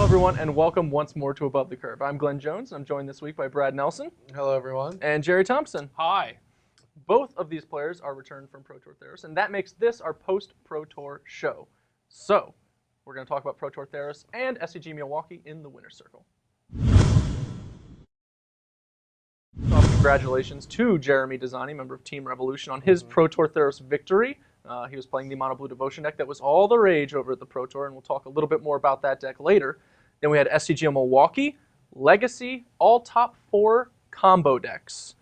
Hello, everyone, and welcome once more to Above the Curve. I'm Glenn Jones. I'm joined this week by Brad Nelson. Hello, everyone. And Gerry Thompson. Hi. Both of these players are returned from Pro Tour Theos, and that makes this our post-Pro Tour show. So, we're going to talk about Pro Tour Theos and SCG Milwaukee in the winner's circle. Congratulations to Jeremy Desani, member of Team Revolution, on his Pro Tour Theos victory. He was playing the Monoblue Devotion deck that was all the rage over at the Pro Tour, and we'll talk a little bit more about that deck later. Then we had SCG Milwaukee, Legacy, all top 4 combo decks.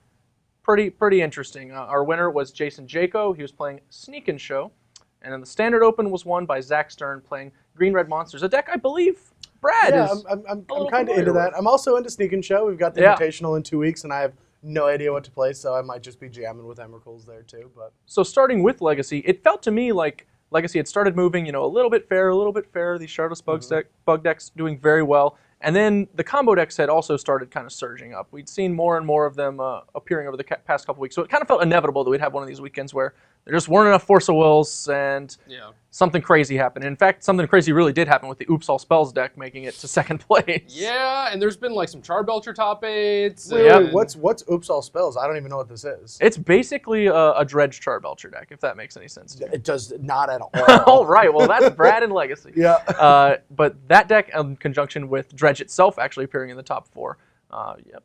Pretty interesting. Our winner was Jason Jaco. He was playing Sneak and Show. And then the Standard Open was won by Zach Stern playing Green-Red Monsters, a deck I believe Brad is I'm kind of into that. I'm also into Sneak and Show. We've got the Invitational in 2 weeks, and I have no idea what to play, so I might just be jamming with Emrakul's there too. But so starting with Legacy, it felt to me like Legacy had started moving, a little bit fair. These Shardless bug decks doing very well. And then the combo decks had also started kind of surging up. We'd seen more and more of them appearing over the past couple weeks. So it kind of felt inevitable that we'd have one of these weekends where there just weren't enough Force of Wills and something crazy happened. In fact, something crazy really did happen with the Oops All Spells deck making it to second place. Yeah, and there's been like some Charbelcher top 8s. Wait, what's Oops All Spells? I don't even know what this is. It's basically a Dredge Charbelcher deck, if that makes any sense to you. It does not at all. All right, well, that's Brad and Legacy. Yeah. But that deck, in conjunction with Dredge itself actually appearing in the top 4, it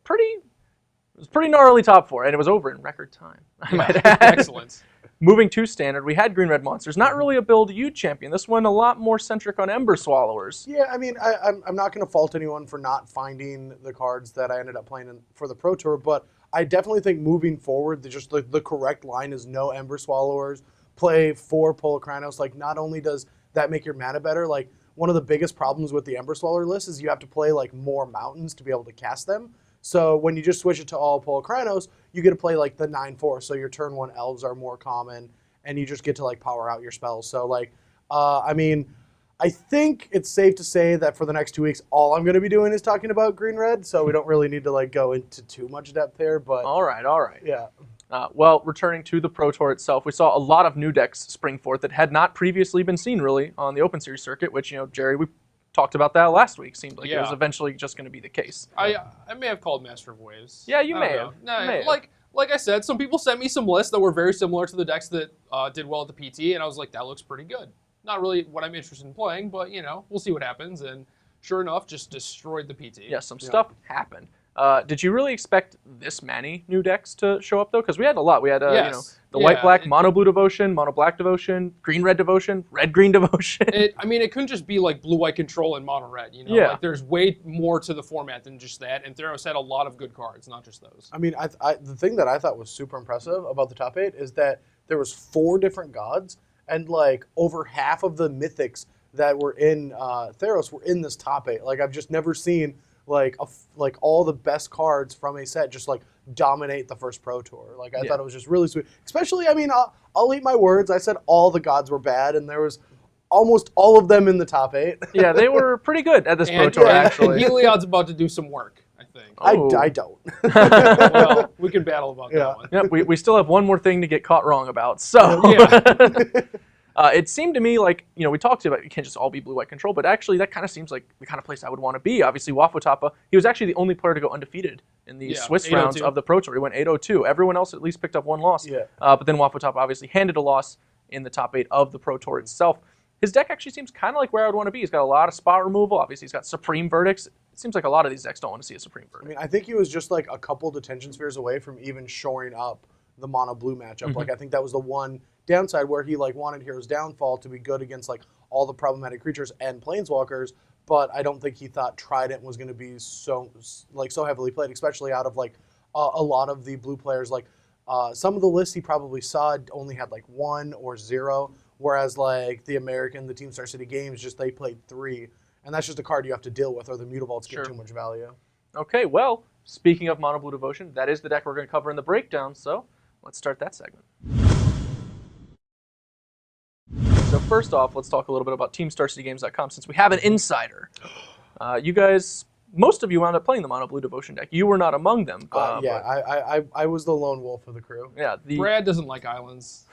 was pretty gnarly top 4, and it was over in record time, I might add. Excellent. Moving to Standard, we had Green-Red Monsters. Not really a build you'd champion. This one a lot more centric on Ember Swallowers. Yeah, I mean, I'm not going to fault anyone for not finding the cards that I ended up playing for the Pro Tour, but I definitely think moving forward, the correct line is no Ember Swallowers, play 4 Polakranos. Like, not only does that make your mana better, like, one of the biggest problems with the Ember Swallower list is you have to play, like, more mountains to be able to cast them. So when you just switch it to all Polakranos, you get to play like the 9/4, so your turn 1 elves are more common, and you just get to like power out your spells. So like, I mean, I think it's safe to say that for the next 2 weeks, all I'm going to be doing is talking about Green-Red, so we don't really need to like go into too much depth there. But all right. Yeah. Well, returning to the Pro Tour itself, we saw a lot of new decks spring forth that had not previously been seen really on the Open Series circuit, which, Jerry, we talked about that last week. Seemed like it was eventually just going to be the case. I may have called Master of Waves. Yeah, you may have. No, like I said, some people sent me some lists that were very similar to the decks that did well at the PT, and I was like, that looks pretty good. Not really what I'm interested in playing, but, we'll see what happens. And sure enough, just destroyed the PT. Yeah, some stuff happened. Did you really expect this many new decks to show up, though? Because we had a lot. We had, the White-Black Mono-Blue Devotion, Mono-Black Devotion, Green-Red Devotion, Red-Green Devotion. I mean, it couldn't just be like Blue-White Control and Mono-Red, Yeah. Like, there's way more to the format than just that, and Theros had a lot of good cards, not just those. I mean, the thing that I thought was super impressive about the top 8 is that there was 4 different gods, and like over half of the mythics that were in Theros were in this top 8. Like, I've just never seen like all the best cards from a set just like dominate the first Pro Tour. Like, I thought it was just really sweet. Especially, I mean, I'll eat my words. I said all the gods were bad, and there was almost all of them in the top 8. Yeah, they were pretty good at this Pro Tour, actually. And Heliod's about to do some work, I think. I don't. Well, we can battle about that one. Yeah, we still have one more thing to get caught wrong about. So it seemed to me like, we talked about it can't just all be Blue-White Control, but actually that kind of seems like the kind of place I would want to be. Obviously, Wafotapa, he was actually the only player to go undefeated in the Swiss rounds of the Pro Tour. He went 8-0-2. Everyone else at least picked up 1 loss. Yeah. But then Wafotapa obviously handed a loss in the top 8 of the Pro Tour itself. His deck actually seems kind of like where I would want to be. He's got a lot of spot removal. Obviously, he's got Supreme Verdicts. It seems like a lot of these decks don't want to see a Supreme Verdict. I mean, I think he was just like a couple Detention Spheres away from even shoring up the Mono-Blue matchup. Like, I think that was the one downside where he like wanted Hero's Downfall to be good against like all the problematic creatures and Planeswalkers, but I don't think he thought Trident was going to be so heavily played, especially out of like a lot of the blue players. Like, Some of the lists he probably saw only had like 1 or 0, whereas like the American, the Team Star City Games, just they played 3. And that's just a card you have to deal with, or the Mutavaults get too much value. Okay, well, speaking of Monoblue Devotion, that is the deck we're going to cover in the breakdown, so let's start that segment. So first off, let's talk a little bit about TeamStarCityGames.com, since we have an insider. You guys, most of you wound up playing the Monoblue Devotion deck. You were not among them. I was the lone wolf of the crew. Yeah, Brad doesn't like islands.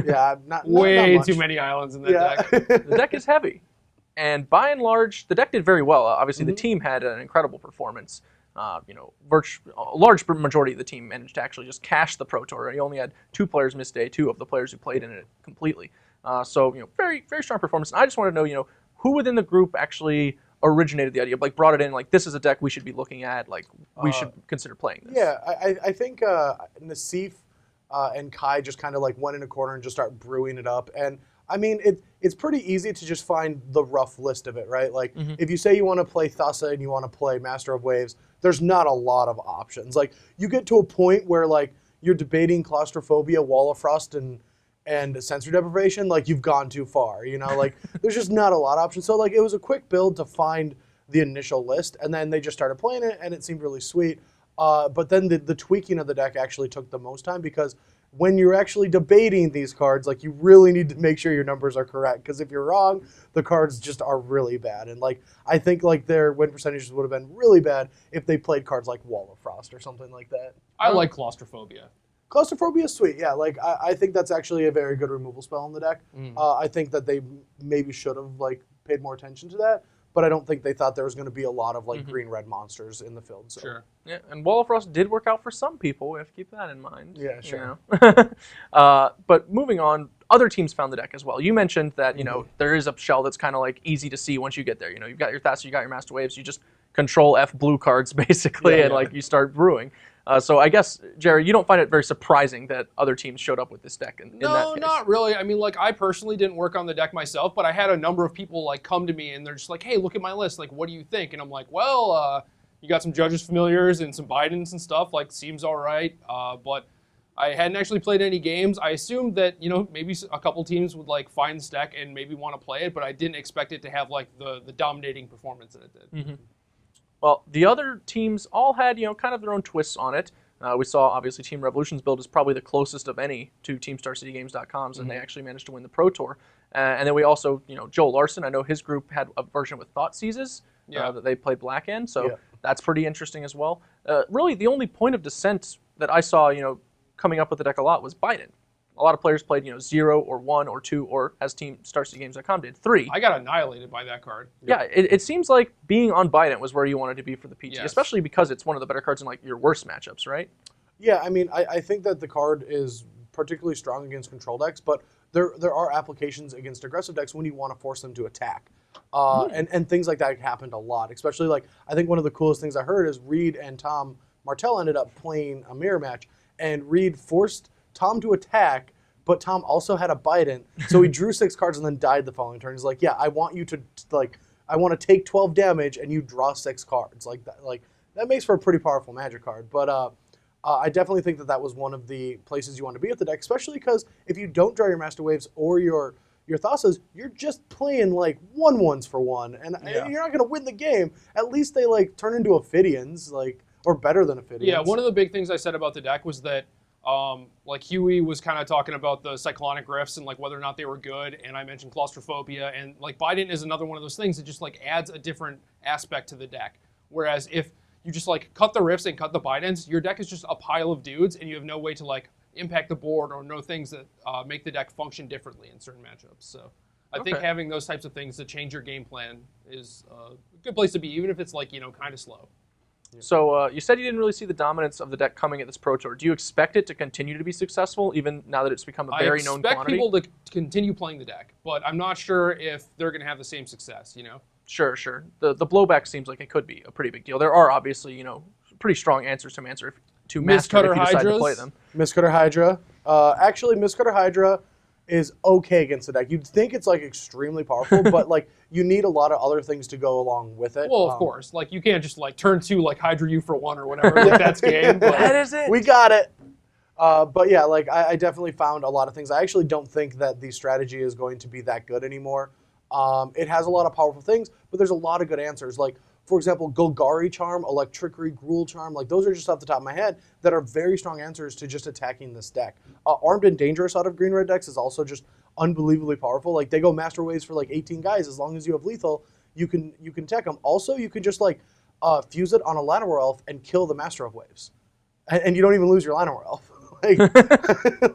Yeah, not Way much. too many islands in that deck. The deck is heavy. And by and large, the deck did very well. Obviously, the team had an incredible performance. A large majority of the team managed to actually just cash the Pro Tour. You only had 2 players miss day 2 of the players who played in it completely. So very, very strong performance. And I just want to know, who within the group actually originated the idea, like brought it in, like this is a deck we should be looking at, like we should consider playing this. Yeah, I think Nassif and Kai just kind of like went in a corner and just start brewing it up. And I mean, it's pretty easy to just find the rough list of it, right? Like if you say you want to play Thassa and you want to play Master of Waves, there's not a lot of options. Like you get to a point where like you're debating Claustrophobia, Wall of Frost, and sensory deprivation, like you've gone too far, like there's just not a lot of options. So like it was a quick build to find the initial list, and then they just started playing it, and it seemed really sweet. But then the tweaking of the deck actually took the most time, because when you're actually debating these cards, like you really need to make sure your numbers are correct, because if you're wrong, the cards just are really bad. And like I think like their win percentages would have been really bad if they played cards like Wall of Frost or something like that. I like Claustrophobia. Claustrophobia is sweet, yeah. Like I think that's actually a very good removal spell in the deck. I think that they maybe should have like paid more attention to that, but I don't think they thought there was going to be a lot of like green-red monsters in the field. So. Sure. Yeah, and Wall of Frost did work out for some people. We have to keep that in mind. Yeah, sure. But moving on, other teams found the deck as well. You mentioned that there is a shell that's kind of like easy to see once you get there. You've got your Thassa, you got your Master Waves. You just control F blue cards basically, and like you start brewing. So I guess, Gerry, you don't find it very surprising that other teams showed up with this deck in that case? No, not really. I mean, like, I personally didn't work on the deck myself, but I had a number of people, like, come to me, and they're just like, hey, look at my list. Like, what do you think? And I'm like, well, you got some Judges Familiars and some Bidens and stuff. Like, seems all right. But I hadn't actually played any games. I assumed that, maybe a couple teams would, like, find this deck and maybe want to play it, but I didn't expect it to have, like, the dominating performance that it did. Well, the other teams all had, kind of their own twists on it. We saw, obviously, Team Revolution's build is probably the closest of any to TeamStarCityGames.com's, and they actually managed to win the Pro Tour. And then we also, Joel Larson, I know his group had a version with Thought Seizes that they played black in, so that's pretty interesting as well. Really, the only point of dissent that I saw, coming up with the deck a lot was Biden. A lot of players played, 0 or 1 or 2, or as TeamStarCityGames.com did, 3. I got annihilated by that card. Yeah, it seems like being on Bident was where you wanted to be for the PT, Yes. especially because it's one of the better cards in like your worst matchups, right? Yeah, I mean, I think that the card is particularly strong against control decks, but there are applications against aggressive decks when you want to force them to attack. And things like that happened a lot, especially like, I think one of the coolest things I heard is Reed and Tom Martell ended up playing a mirror match, and Reed forced Tom to attack, but Tom also had a Bident, so he drew 6 cards and then died the following turn. He's like, yeah, I want you to, like, I want to take 12 damage and you draw 6 cards. Like that makes for a pretty powerful Magic card. But I definitely think that was one of the places you want to be with the deck, especially because if you don't draw your Master Waves or your Thassas, you're just playing like 1/1s for 1, and you're not going to win the game. At least they like turn into Ophidians, like, or better than Ophidians. Yeah, one of the big things I said about the deck was that like Huey was kind of talking about the Cyclonic Rifts and like whether or not they were good, and I mentioned Claustrophobia, and like Bident is another one of those things that just like adds a different aspect to the deck. Whereas if you just like cut the Rifts and cut the Bidents, your deck is just a pile of dudes, and you have no way to like impact the board or know things that make the deck function differently in certain matchups. So I think having those types of things to change your game plan is a good place to be, even if it's like, kind of slow. So you said you didn't really see the dominance of the deck coming at this Pro Tour. Do you expect it to continue to be successful, even now that it's become a very known quantity? I expect people to continue playing the deck, but I'm not sure if they're going to have the same success, Sure. The blowback seems like it could be a pretty big deal. There are obviously, pretty strong answers to master if you decide to play them. Mistcutter Hydra. Actually, Mistcutter Hydra is okay against the deck. You'd think it's like extremely powerful, but like you need a lot of other things to go along with it. Well, of course, like you can't just like turn 2 like Hydra U for 1 or whatever. Like that's game. But That is it. We got it. But yeah, like I definitely found a lot of things. I actually don't think that the strategy is going to be that good anymore. It has a lot of powerful things, but there's a lot of good answers. Like, for example, Golgari Charm, Electrickery, Gruul Charm, like those are just off the top of my head that are very strong answers to just attacking this deck. Armed and Dangerous out of green-red decks is also just unbelievably powerful. Like they go Master Waves for like 18 guys. As long as you have lethal, you can tech them. Also, you can just like fuse it on a Llanowar Elf and kill the Master of Waves. And you don't even lose your Llanowar Elf. Like,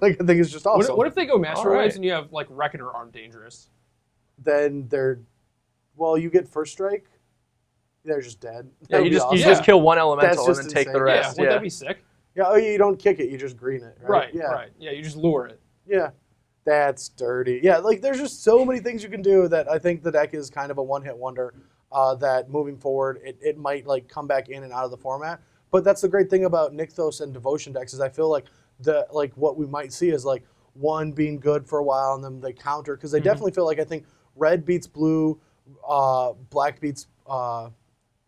like, I think it's just awesome. What if they go Master All right. Waves and you have like Reckoner Armed Dangerous? Then they're, well, you get first strike. They're just dead. Yeah, That would you be just awesome. you just kill one elemental and just then take the insane. rest. Yeah, would that be sick? Yeah, oh, you don't kick it, you just green it. Right. Right, Yeah. right. Yeah, you just lure it. Yeah. That's dirty. Yeah, like there's just so many things you can do that I think the deck is kind of a one-hit wonder. That moving forward, it might like come back in and out of the format. But that's the great thing about Nykthos and Devotion decks is I feel like what we might see is like one being good for a while and then they counter because they definitely feel like I think red beats blue, black beats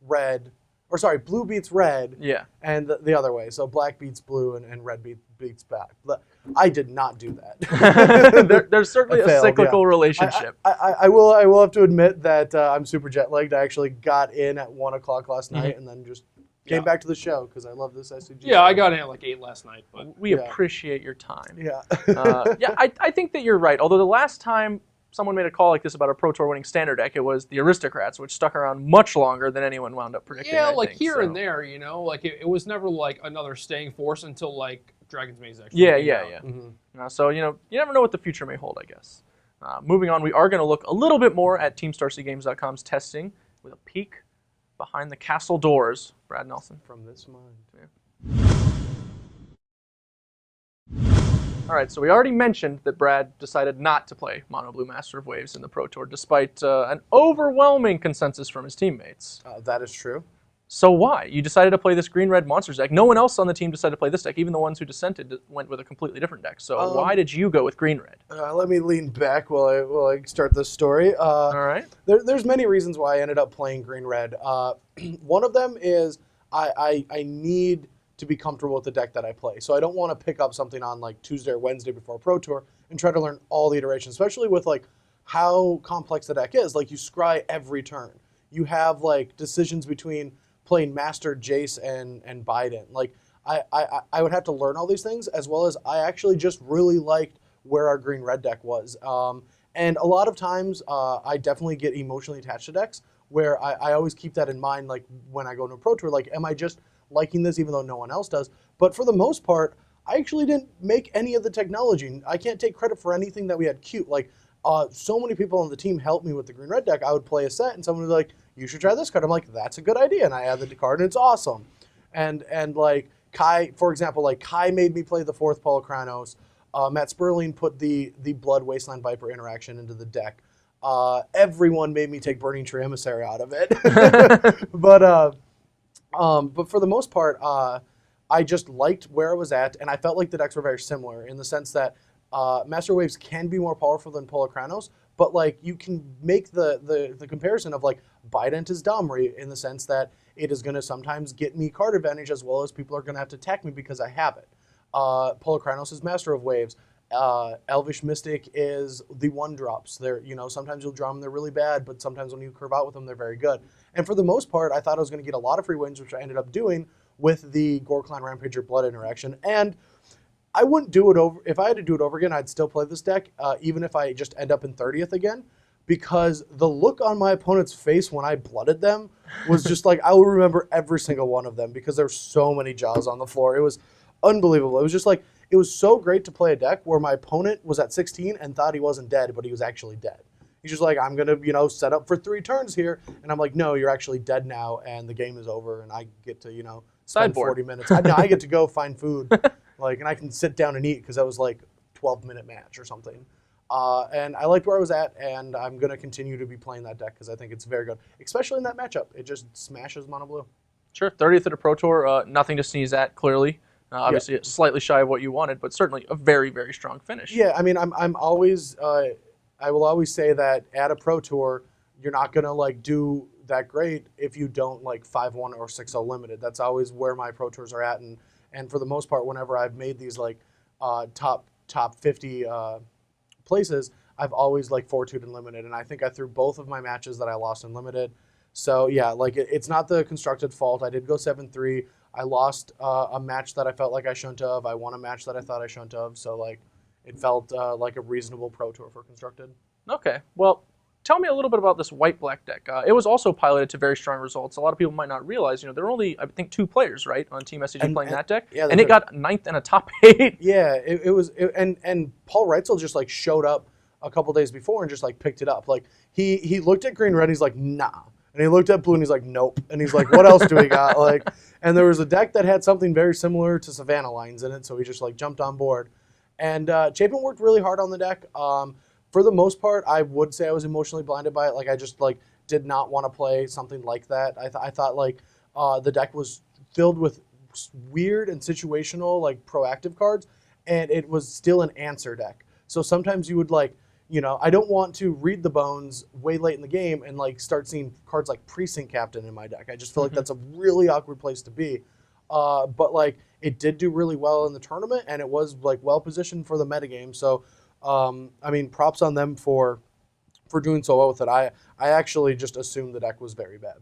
red, or sorry, blue beats red. Yeah. And the other way. So black beats blue and red beats black. But I did not do that. There's certainly I a failed, cyclical yeah. relationship. I will have to admit that I'm super jet lagged. I actually got in at 1 o'clock last night and then just came back to the show because I love this SCG. Yeah, I got in at like 8 last night. But We appreciate your time. Yeah. Yeah, I think that you're right. Although the last time someone made a call like this about a Pro Tour winning standard deck, it was the Aristocrats, which stuck around much longer than anyone wound up predicting. yeah, I like think, here so. and there, you know, like it was never like another staying force until like Dragon's Maze actually. Yeah, came yeah, out. yeah. Mm-hmm. So, you never know what the future may hold, I guess. Moving on, we are going to look a little bit more at TeamStarCGames.com's testing with a peek behind the castle doors. Brad Nelson. From this mind. All right, so we already mentioned that Brad decided not to play Monoblue Master of Waves in the Pro Tour, despite an overwhelming consensus from his teammates. That is true. So why? You decided to play this green-red monsters deck. No one else on the team decided to play this deck. Even the ones who dissented went with a completely different deck. So why did you go with green-red? Let me lean back while I start this story. All right. There's many reasons why I ended up playing green-red. One of them is I need to be comfortable with the deck that I play. So I don't want to pick up something on like Tuesday or Wednesday before Pro Tour and try to learn all the iterations, especially with like how complex the deck is. Like you scry every turn. You have like decisions between playing Master, Jace, and Biden. Like I would have to learn all these things, as well as I actually just really liked where our green-red deck was. And a lot of times I definitely get emotionally attached to decks where I always keep that in mind, like when I go to a Pro Tour, like am I just liking this even though no one else does? But for the most part, I actually didn't make any of the technology. I can't take credit for anything that we had cute. Like so many people on the team helped me with the green-red deck. I would play a set and someone would be like, you should try this card. I'm like, that's a good idea. And I add the card and it's awesome. And like Kai, for example, like Kai made me play the 4th Polokranos. Matt Sperling put the Blood Wasteland Viper interaction into the deck. Everyone made me take Burning Tree Emissary out of it. But for the most part, I just liked where I was at, and I felt like the decks were very similar in the sense that Master Waves can be more powerful than Polokranos, but like you can make the comparison of like Bident is Domri in the sense that it is going to sometimes get me card advantage as well as people are going to have to attack me because I have it. Polokranos is Master of Waves. Elvish Mystic is the 1-drops. They're, sometimes you'll draw them, they're really bad, but sometimes when you curve out with them, they're very good. And for the most part, I thought I was going to get a lot of free wins, which I ended up doing with the Gorklan Rampager Blood interaction. And I wouldn't do it over. If I had to do it over again, I'd still play this deck, even if I just end up in 30th again, because the look on my opponent's face when I blooded them was just like, I will remember every single one of them because there's so many jaws on the floor. It was unbelievable. It was just like, it was so great to play a deck where my opponent was at 16 and thought he wasn't dead, but he was actually dead. He's just like, I'm going to, set up for 3 turns here. And I'm like, no, you're actually dead now, and the game is over, and I get to, spend Sideboard. 40 minutes. I get to go find food, and I can sit down and eat because that was like 12-minute match or something. And I liked where I was at, and I'm going to continue to be playing that deck because I think it's very good, especially in that matchup. It just smashes Monoblue. Sure, 30th at a Pro Tour, nothing to sneeze at, clearly. Obviously, slightly shy of what you wanted, but certainly a very, very strong finish. Yeah, I mean, I'm always, I will always say that at a Pro Tour, you're not going to, do that great if you don't, 5-1 or 6-0 limited. That's always where my Pro Tours are at, and And for the most part, whenever I've made these like top 50 places, I've always like 4-2'd in limited, and I think I threw both of my matches that I lost in limited. So yeah, like it's not the constructed fault. I did go 7-3. I lost a match that I felt like I shouldn't have. I won a match that I thought I shouldn't have. So like it felt like a reasonable Pro Tour for constructed. Okay, well, tell me a little bit about this white-black deck. It was also piloted to very strong results. A lot of people might not realize, there were only, I think, 2 players, right, on Team SCG playing that deck, yeah, and it got 9th and a top 8. Yeah, and Paul Reitzel just like showed up a couple days before and just like picked it up. Like he looked at green red, he's like, nah. And he looked at blue and he's like, nope. And he's like, what else do we got? Like, and there was a deck that had something very similar to Savannah lines in it, so he just like jumped on board. And Chapin worked really hard on the deck. For the most part, I would say I was emotionally blinded by it. Like I just like did not want to play something like that. I thought like the deck was filled with weird and situational like proactive cards, and it was still an answer deck. So sometimes you would like, I don't want to read the bones way late in the game and like start seeing cards like Precinct Captain in my deck. I just feel like that's a really awkward place to be. But like it did do really well in the tournament, and it was like well positioned for the metagame. So I mean, props on them for doing so well with it. I actually just assumed the deck was very bad.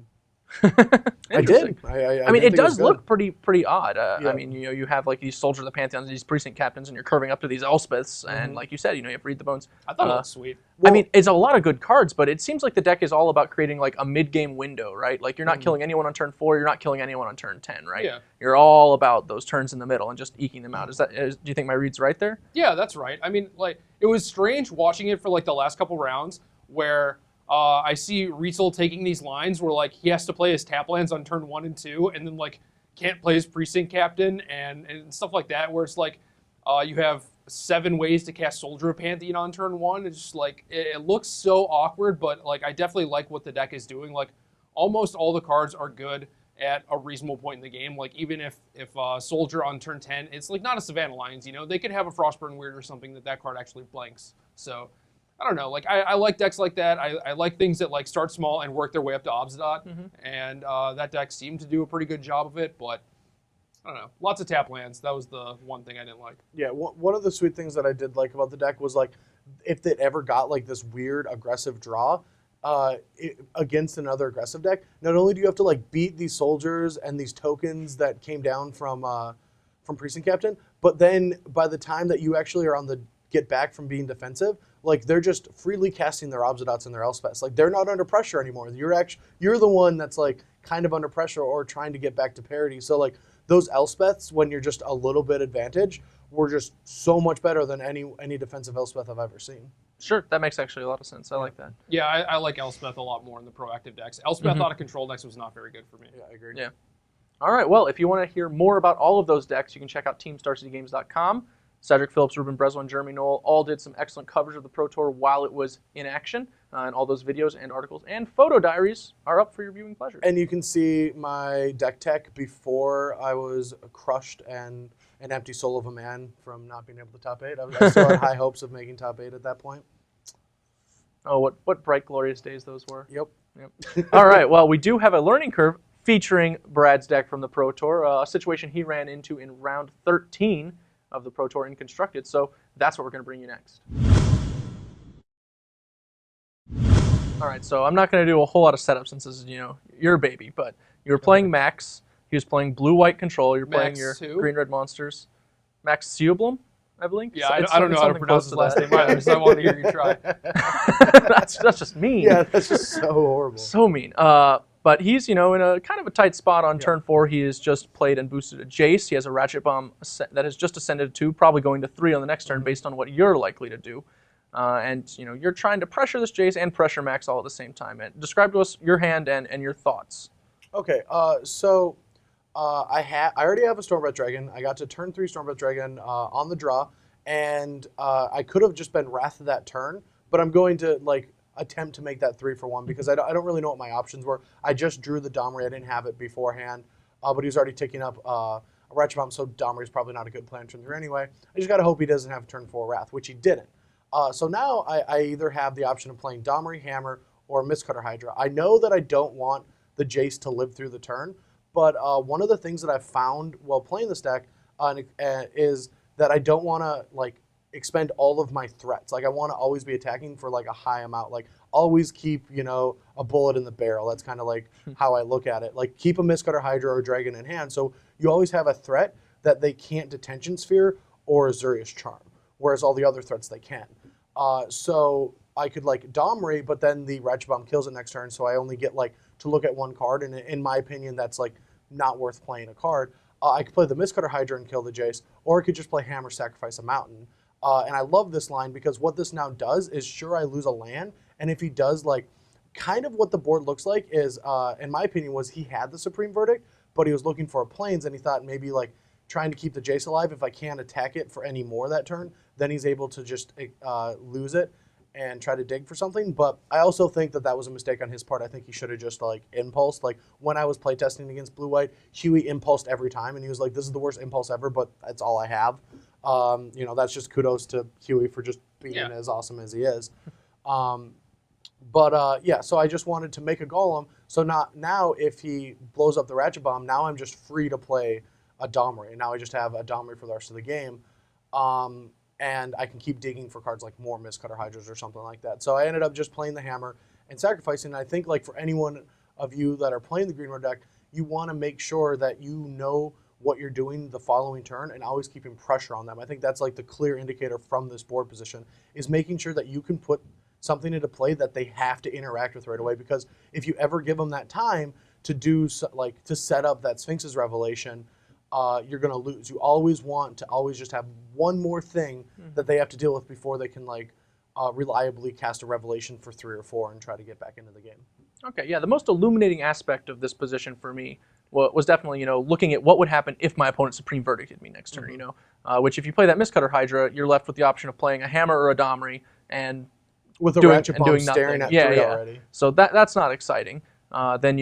I did. I mean, it does look pretty odd. I mean, you have like these Soldier of the Pantheons, these Precinct Captains, and you're curving up to these Elspeths, and like you said, you have to read the bones. I thought it was sweet. Well, I mean, it's a lot of good cards, but it seems like the deck is all about creating like a mid-game window, right? Like you're not killing anyone on turn 4, you're not killing anyone on turn 10, right? Yeah. You're all about those turns in the middle and just eking them out. Do you think my read's right there? Yeah, that's right. I mean, like it was strange watching it for like the last couple rounds where I see Riesel taking these lines where like he has to play his tap lands on turn 1 and 2, and then like can't play his Precinct Captain and stuff like that. Where it's like you have 7 ways to cast Soldier of Pantheon on turn 1. It's just like it looks so awkward, but like I definitely like what the deck is doing. Like almost all the cards are good at a reasonable point in the game. Like even if Soldier on turn 10, it's like not a Savannah Lions. They could have a Frostburn Weird or something that card actually blanks. So. I don't know. Like I like decks like that. I like things that like start small and work their way up to Obzdot, and that deck seemed to do a pretty good job of it. But I don't know. Lots of tap lands. That was the one thing I didn't like. Yeah, one of the sweet things that I did like about the deck was like if it ever got like this weird aggressive draw against another aggressive deck, not only do you have to like beat these soldiers and these tokens that came down from Precinct Captain, but then by the time that you actually are on the get back from being defensive, like they're just freely casting their Obzidots and their Elspeths. Like they're not under pressure anymore. You're the one that's like kind of under pressure or trying to get back to parity. So like those Elspeths, when you're just a little bit advantage, were just so much better than any defensive Elspeth I've ever seen. Sure, that makes actually a lot of sense. I like that. Yeah, I like Elspeth a lot more in the proactive decks. Elspeth out of control decks was not very good for me. Yeah, I agree. Yeah. All right, well, if you want to hear more about all of those decks, you can check out TeamStarCityGames.com. Cedric Phillips, Ruben Breslow, and Jeremy Knoll all did some excellent coverage of the Pro Tour while it was in action. And all those videos and articles and photo diaries are up for your viewing pleasure. And you can see my deck tech before I was crushed and an empty soul of a man from not being able to top 8. I still had high hopes of making top 8 at that point. Oh, what bright, glorious days those were. Yep. All right, well, we do have a learning curve featuring Brad's deck from the Pro Tour, a situation he ran into in round 13 of the Pro Tour in Constructed, so that's what we're going to bring you next. All right, so I'm not going to do a whole lot of setup since this is, your baby, but you were playing Max. He was playing blue-white control. You're playing your green-red monsters. Max Seoblum, I believe? Yeah, I don't know how to pronounce his last name either, so I want to hear you try. That's just mean. Yeah, that's just so horrible. So mean. But he's, in a kind of a tight spot on turn 4. He has just played and boosted a Jace. He has a Ratchet Bomb that has just ascended to 2, probably going to 3 on the next turn based on what you're likely to do. And you're trying to pressure this Jace and pressure Max all at the same time. And describe to us your hand and your thoughts. Okay, so I already have a Stormwrath Dragon. I got to turn 3 Stormwrath Dragon on the draw, and I could have just been Wrath that turn, but I'm going to attempt to make that 3 for 1 because I don't really know what my options were. I just drew the Domri. I didn't have it beforehand, but he was already ticking up a Ratchet Bomb, so Domri is probably not a good plan turn 3 anyway. I just got to hope he doesn't have turn 4 Wrath, which he didn't. So now I either have the option of playing Domri, Hammer, or Mistcutter Hydra. I know that I don't want the Jace to live through the turn, but one of the things that I've found while playing this deck, is that I don't want to like expend all of my threats. Like I want to always be attacking for like a high amount. Like always keep, a bullet in the barrel. That's kind of like how I look at it. Like keep a Mistcutter Hydra or Dragon in hand. So you always have a threat that they can't Detention Sphere or Azurius Charm, whereas all the other threats they can. So I could like Domri, but then the Ratchet Bomb kills it next turn, so I only get like to look at one card, and in my opinion, that's like not worth playing a card. I could play the Mistcutter Hydra and kill the Jace, or I could just play Hammer, sacrifice a mountain. And I love this line because what this now does is, sure, I lose a land, and if he does, like, kind of what the board looks like is, in my opinion, was he had the Supreme Verdict, but he was looking for a Plains, and he thought maybe, like, trying to keep the Jace alive, if I can't attack it for any more that turn, then he's able to just lose it and try to dig for something. But I also think that that was a mistake on his part. I think he should have just like impulsed. Like when I was playtesting against Blue-White, Huey impulsed every time, and he was like, this is the worst impulse ever, but that's all I have. That's just kudos to Huey for just being as awesome as he is. So I just wanted to make a Golem. So now if he blows up the Ratchet Bomb, now I'm just free to play a Domri. Now I just have a Domri for the rest of the game. And I can keep digging for cards like more Mistcutter Hydras or something like that. So I ended up just playing the Hammer and sacrificing. And I think like for anyone of you that are playing the Green Red deck, you want to make sure that you know what you're doing the following turn and always keeping pressure on them. I think that's like the clear indicator from this board position is making sure that you can put something into play that they have to interact with right away. Because if you ever give them that time to do to set up that Sphinx's Revelation, you're going to lose. You always want to always just have one more thing that they have to deal with before they can like reliably cast a Revelation for 3 or 4 and try to get back into the game. Okay, yeah, the most illuminating aspect of this position for me was definitely, looking at what would happen if my opponent's Supreme Verdicted me next turn, which if you play that Mistcutter Hydra, you're left with the option of playing a Hammer or a Domri and with a Ratchet Bomb staring at 3 already. So that's not exciting. Then,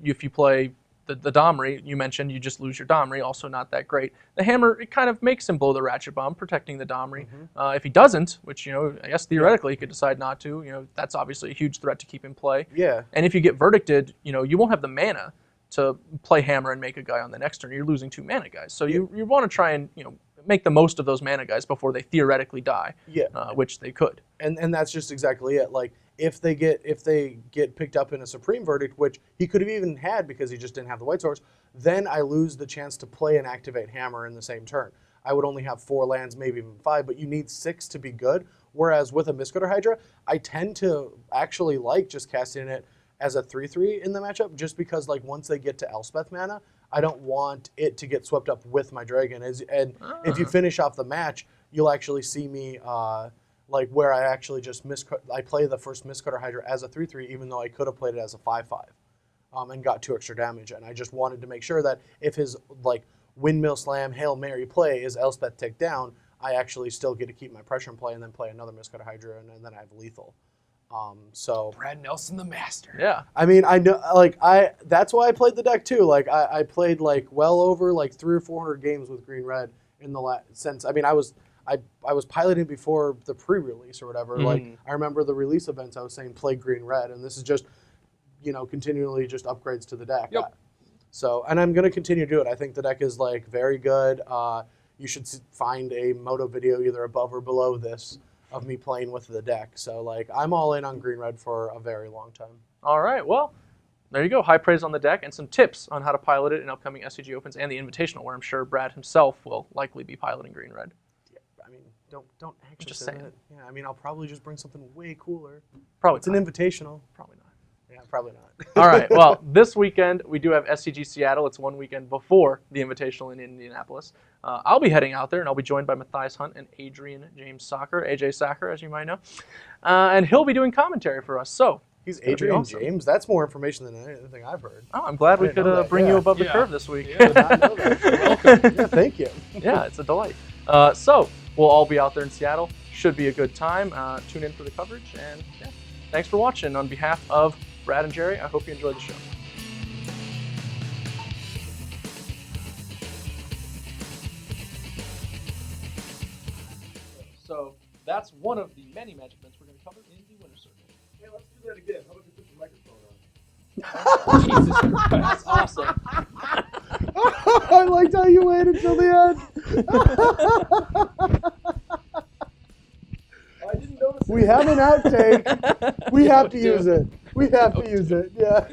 if you play the Domri, you mentioned you just lose your Domri, also not that great. The Hammer, it kind of makes him blow the Ratchet Bomb, protecting the Domri. If he doesn't, which, I guess theoretically he could decide not to, that's obviously a huge threat to keep in play. Yeah. And if you get Verdicted, you won't have the mana to play Hammer and make a guy on the next turn. You're losing 2 mana guys. So you want to try and, make the most of those mana guys before they theoretically die, which they could. And that's just exactly it. Like, if they get picked up in a Supreme Verdict, which he could have even had because he just didn't have the White Source, then I lose the chance to play and activate Hammer in the same turn. I would only have 4 lands, maybe even 5, but you need 6 to be good. Whereas with a Mistcutter Hydra, I tend to actually like just casting it as a 3/3 in the matchup, just because like once they get to Elspeth mana, I don't want it to get swept up with my Dragon. And if you finish off the match, you'll actually see me like where I actually just I play the first Mistcutter Hydra as a 3/3, even though I could have played it as a 5/5, and got 2 extra damage. And I just wanted to make sure that if his like Windmill Slam, Hail Mary play is Elspeth take down, I actually still get to keep my pressure in play and then play another Mistcutter Hydra, and then I have lethal. So Brad Nelson, the master. Yeah. I mean, I know, that's why I played the deck too. Like, I played like well over like 300 or 400 games with Green Red in the since. I mean, I was piloting before the pre-release or whatever. Like, I remember the release events. I was saying play Green Red, and this is just, continually just upgrades to the deck. Yep. And I'm gonna continue to do it. I think the deck is like very good. You should find a moto video either above or below this of me playing with the deck. So, like, I'm all in on Green Red for a very long time. All right, well, there you go. High praise on the deck and some tips on how to pilot it in upcoming SCG Opens and the Invitational, where I'm sure Brad himself will likely be piloting Green Red. Yeah, I mean, don't anxious just saying. it. Yeah, I mean, I'll probably just bring something way cooler. Probably It's an Invitational. Probably not. Yeah, probably not. All right, well, this weekend we do have SCG Seattle. It's one weekend before the Invitational in Indianapolis. I'll be heading out there, and I'll be joined by Matthias Hunt and Adrian James Sacher, AJ Sacher, as you might know. And he'll be doing commentary for us. So He's Adrian James? That's more information than anything I've heard. Oh, I'm glad we could bring you above the curve this week. Yeah, I did not know that. You're welcome. Yeah, thank you. Yeah, it's a delight. So we'll all be out there in Seattle. Should be a good time. Tune in for the coverage. And yeah, thanks for watching. On behalf of Brad and Gerry, I hope you enjoyed the show. So that's one of the many Magic events we're going to cover in the Winter Circle. Hey, let's do that again. How about you put the microphone on? Jesus Christ, that's awesome. I liked how you waited until the end. I didn't notice. We have an outtake. We have to use it. We have to use it. Yeah.